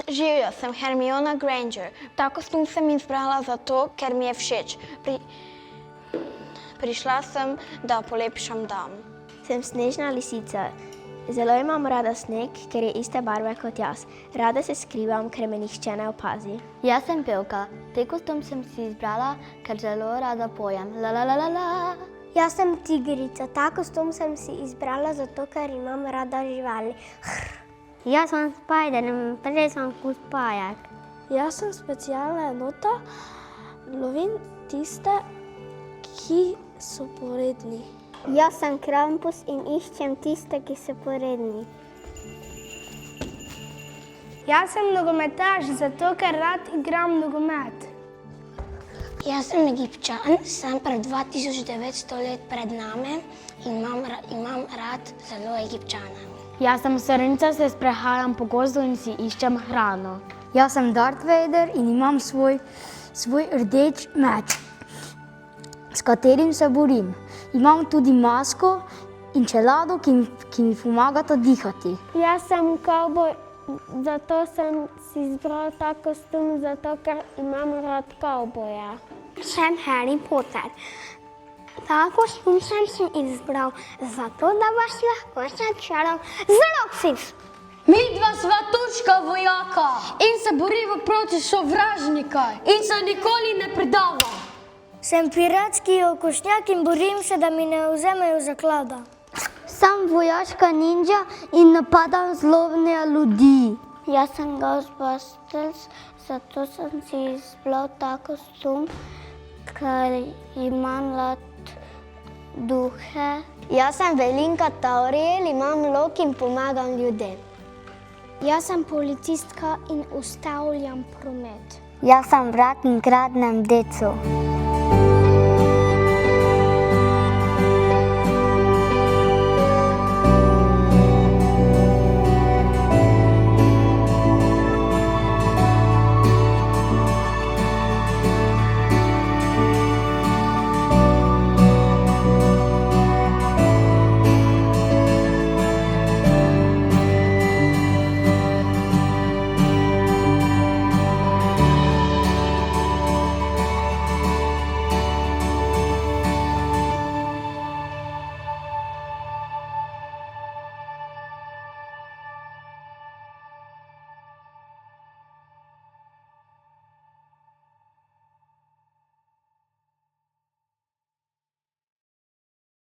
Živijo, sem Hermiona Granger. Ta kostum sem izbrala zato, ker mi je všeč. Prišla sem, da polepšam dom. Sem Snežna lisica. Zelo imam rada sneg, ker je iste barve kot jaz. Rada se skrivam, ker me nihče ne opazi. Jaz sem pevka. Te kostum sem si izbrala, ker zelo rada pojem. La la la la la. Jaz sem tigrica. Ta kostum sem si izbrala zato, ker imam rada živali. Jaz sem Spider, prej sem kot pajak. Jaz sem specialna enota, lovim tiste, ki so poredni. Jaz sem Krampus in iščem tiste, ki so poredni. Jaz sem nogometaš, zato ker rad igram nogomet. Jaz sem Egipčan, sem pred 2900 let pred nami in imam rad zelo Egipčane. Jaz sem srnica, se sprehajam po gozdu in si iščem hrano. Jaz sem Darth Vader in imam svoj rdeč meč, s katerim se borim. Imam tudi masko in čelado, ki mi pomagata dihati. Jaz sem kavboj, zato sem si izbral ta kostum, zato ker imam rad kavboja. Sem Harry Potter. Ta kostum sem si izbral zato, da vas lahko začaram z Roxys. Mi dva sva turška vojaka in se boriva proti sovražnika in se nikoli ne predava. Sem piratski okošnjak in borim se, da mi ne vzemejo zaklada. Sem vojaška ninja in napadam zlobne ljudi. Jaz sem Ghostbusters, zato sem si izbral ta kostum, ker imam rad duhe. Jaz sem Velinka Tauriel, imam lok in pomagam ljudem. Jaz sem policistka in ustavljam promet. Jaz sem vrat in kradnem deco.